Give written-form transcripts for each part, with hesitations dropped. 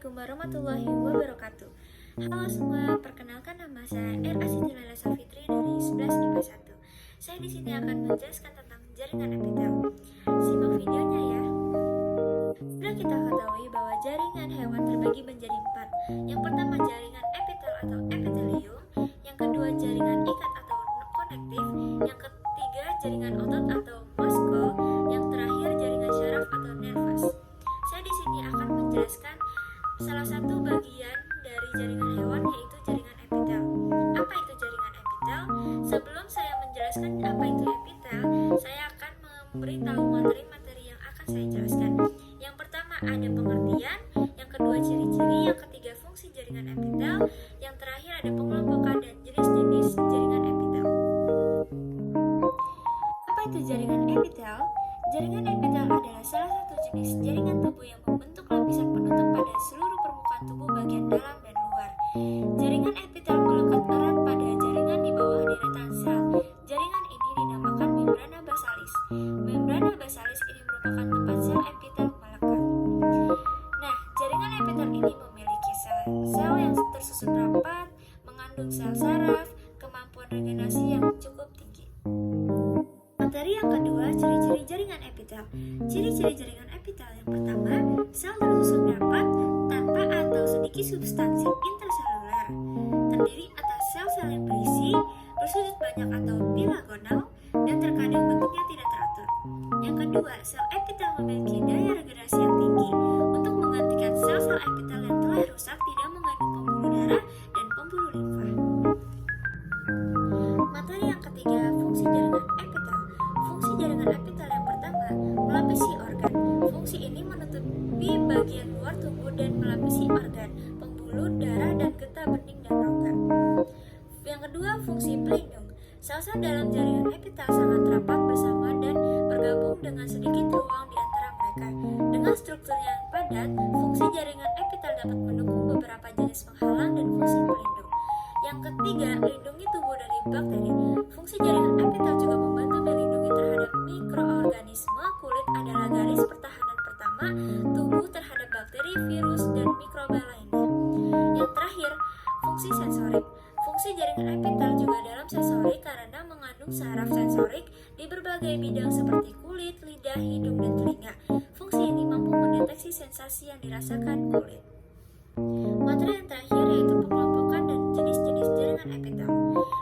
Assalamualaikum warahmatullahi wabarakatuh. Halo semua, perkenalkan nama saya Siti Laila Safitri dari 11 IPA 1. Saya di sini akan menjelaskan tentang jaringan epitel. Simak videonya ya. Sudah kita ketahui bahwa jaringan hewan terbagi menjadi 4. Yang pertama jaringan epitel atau epitelium, yang kedua jaringan ikat atau konektif, yang ketiga jaringan otot atau maskul, yang terakhir jaringan syaraf atau nervus. Saya di sini akan menjelaskan salah satu bagian dari jaringan hewan, yaitu jaringan epitel. Apa itu jaringan epitel? Sebelum saya menjelaskan apa itu epitel, saya akan memberitahu materi-materi yang akan saya jelaskan. Yang pertama ada pengertian, yang kedua ciri-ciri, yang ketiga fungsi jaringan epitel, yang terakhir ada pengelompokan dan jenis-jenis jaringan epitel. Apa itu jaringan epitel? Jaringan epitel adalah salah satu jenis jaringan tubuh yang membentuk lapisan penutup pada seluruh permukaan tubuh bagian dalam dan luar. Jaringan epitel melekat erat pada jaringan di bawah deretan sel. Jaringan ini dinamakan membrana basalis. Membrana basalis ini merupakan tempat sel epitel melekat. Nah, jaringan epitel ini memiliki sel yang tersusun rapat, mengandung sel saraf, kemampuan regenerasi yang cukup tinggi. Materi yang kedua, ciri-ciri jaringan epitel. Ciri-ciri jaringan epitel yang pertama, sel tersusun rapat tanpa atau sedikit substansi interseluler, terdiri atas sel-sel yang berisi, bersudut banyak atau bilagonal, dan terkadang bentuknya tidak teratur. Yang kedua, sel epitel memiliki daya regenerasi yang tinggi untuk menggantikan sel-sel epitel yang telah rusak, tidak mengandung pembuluh darah dan pembuluh limfa. Materi yang ketiga, fungsi jaringan epitel. Fungsi jaringan epitel yang pertama, melapisi organ. Fungsi ini menutupi bagian luar tubuh dan melapisi organ, pembuluh, darah, dan getah bening dan rongga. Yang kedua, fungsi pelindung. Sel-sel dalam jaringan epitel sangat rapat bersama dan bergabung dengan sedikit ruang di antara mereka. Dengan struktur yang padat, fungsi jaringan epitel dapat mendukung beberapa jenis penghalang dan fungsi pelindung. Yang ketiga, melindungi tubuh dari bakteri. Fungsi jaringan epitel juga membantu melindungi terhadap mikroorganisme. Kulit adalah garis pertahanan pertama tubuh terhadap bakteri, virus, dan mikroba lainnya. Yang terakhir, fungsi sensorik. Fungsi jaringan epitel juga dalam sensorik karena mengandung saraf sensorik di berbagai bidang seperti kulit, lidah, hidung, dan telinga. Fungsi ini mampu mendeteksi sensasi yang dirasakan kulit. Materi yang terakhir yaitu pengelompokan dan jenis-jenis jaringan epitel.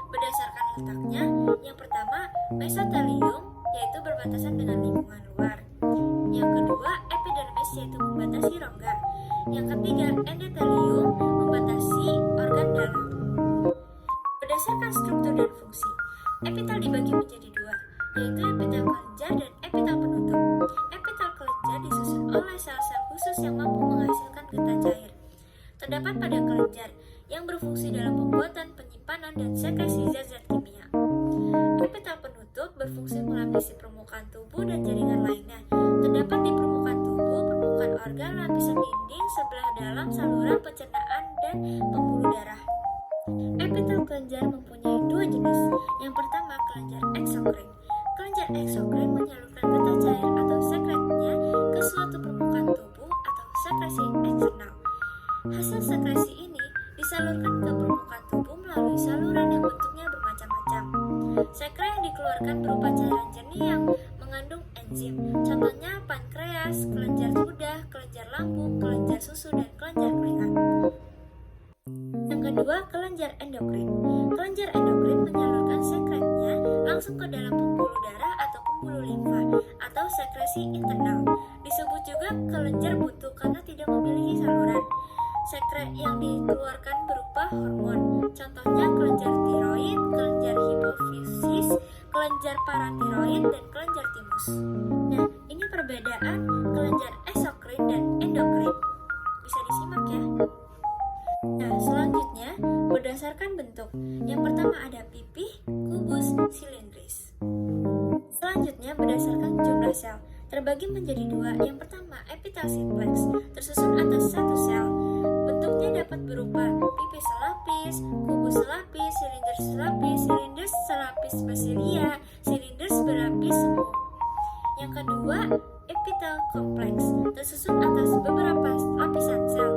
Berdasarkan letaknya, yang pertama mesotelium, yaitu berbatasan dengan lingkungan luar. Yang kedua epidermis, yaitu membatasi rongga. Yang ketiga endotelium, membatasi organ dalam. Berdasarkan struktur dan fungsi, epitel dibagi menjadi dua, yaitu epitel kelenjar dan epitel penutup. Epitel kelenjar disusun oleh sel-sel khusus yang mampu menghasilkan getah cair. Terdapat pada kelenjar yang berfungsi dalam pembuatan, penyimpanan, dan sekresi zat-zat kimia. Epitel penutup berfungsi melapisi permukaan tubuh dan jaringan lainnya. Terdapat di permukaan tubuh, permukaan organ, lapisan dinding, sebelah dalam saluran pencernaan, dan pembuluh darah. Epitel kelenjar mempunyai dua jenis. Yang pertama, kelenjar eksokrin. Kelenjar eksokrin menyalurkan getah cair atau sekretnya ke suatu permukaan tubuh atau sekresi eksternal. Hasil sekresi ini disalurkan ke permukaan tubuh melalui saluran yang bentuknya bermacam-macam. Sekret yang dikeluarkan berupa cairan jernih yang mengandung enzim. Contohnya pankreas, kelenjar ludah, kelenjar lambung, kelenjar susu, dan kelenjar keringat. Yang kedua, kelenjar endokrin. Kelenjar endokrin menyalurkan sekretnya langsung ke dalam pembuluh darah atau pembuluh limfa atau sekresi internal. Disebut juga kelenjar butuh karena tidak memiliki saluran. Sekret yang dikeluarkan berupa hormon. Contohnya kelenjar tiroid, kelenjar hipofisis, kelenjar paratiroid, dan kelenjar timus. Nah, ini perbedaan kelenjar eksokrin dan endokrin. Bisa disimak ya. Nah, selanjutnya berdasarkan bentuk. Yang pertama ada pipih, kubus, silindris. Selanjutnya berdasarkan jumlah sel, terbagi menjadi dua. Yang pertama epitel simplex, tersusun atas satu sel. Bentuknya dapat berupa pipih selapis, kubus selapis, silinders selapis basilia, silinders berlapis semu. Yang kedua epitel kompleks, tersusun atas beberapa lapisan sel.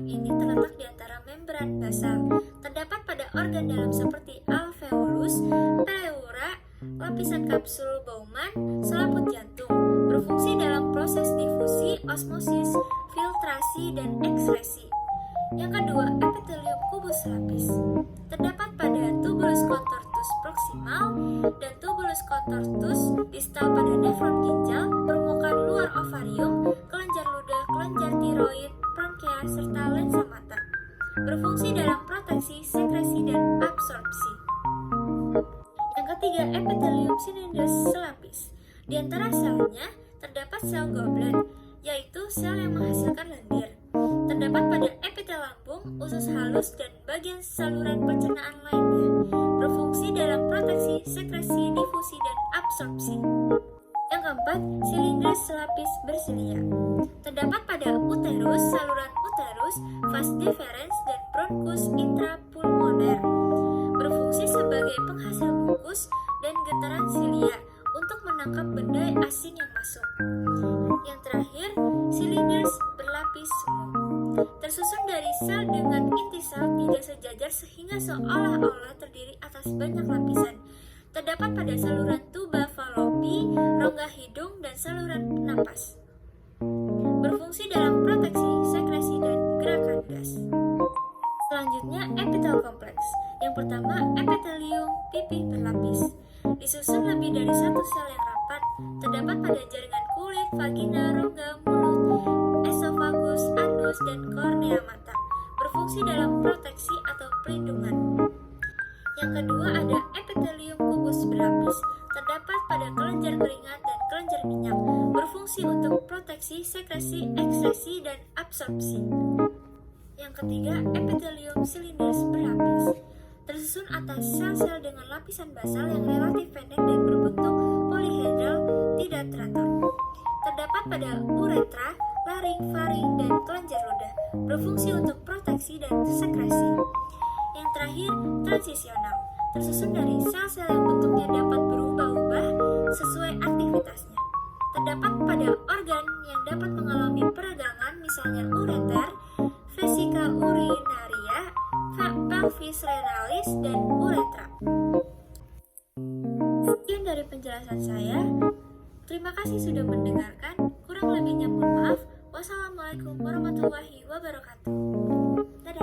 epitelium ini terletak di antara membran basal. Terdapat pada organ dalam seperti alveolus, pleura, lapisan kapsul Bowman, selaput jantung. Berfungsi dalam proses difusi, osmosis, filtrasi, dan ekskresi. Yang kedua, epitelium kubus lapis. Terdapat pada tubulus contortus proximal dan tubulus contortus distal pada nefron ginjal, permukaan luar ovarium, kelenjar ludah, kelenjar tiroid, bronkea, serta lensa mata. Berfungsi dalam proteksi, sekresi, dan absorpsi. Yang ketiga, epitelium cylindrus selapis. Di antara selnya terdapat sel goblet, yaitu sel yang menghasilkan lendir. Terdapat pada epitel lambung, usus halus, dan bagian saluran pencernaan lainnya. Berfungsi dalam proteksi, sekresi, difusi, dan absorpsi. Yang keempat, silindrus selapis bersilia. Terdapat pada uterus, saluran uterus, vas deferens, dan bronkus intrapulmoner. Berfungsi sebagai penghasil mukus dan getaran silia untuk menangkap benda asing yang masuk. Yang terakhir, silindrus berlapis semu. Tersusun dari sel dengan inti sel tidak sejajar sehingga seolah-olah terdiri atas banyak lapisan. Terdapat pada saluran tuba Fallopi, rongga hidung, dan saluran napas. Berfungsi dalam proteksi, sekresi, dan gerakan gas. Selanjutnya, epitel kompleks. Yang pertama, epitelium pipih berlapis. Disusun lebih dari satu sel yang rapat. Terdapat pada jaringan kulit, vagina, rongga, mulut, esofagus, anus, dan kornea mata. Berfungsi dalam proteksi atau perlindungan. Yang kedua ada epitelium kubus berlapis. Terdapat pada kelenjar keringat dan kelenjar minyak. Berfungsi untuk proteksi, sekresi, ekskresi, dan absorpsi. Yang ketiga, epitelium silindrus berlapis. Tersusun atas sel-sel dengan lapisan basal yang relatif pendek dan berbentuk polihedral tidak teratur. Terdapat pada uretra, laring, faring, dan kelenjar ludah. Berfungsi untuk proteksi dan sekresi. Yang terakhir, transisional. Tersusun dari sel-sel yang bentuknya dapat berubah-ubah sesuai aktivitasnya. Terdapat pada organ yang dapat mengalami peradangan, misalnya ureter, vesika urinaria, pelvis renalis, dan uretra. Sekian dari penjelasan saya. Terima kasih sudah mendengarkan. Kurang lebihnya mohon maaf. Wassalamualaikum warahmatullahi wabarakatuh. Dadah.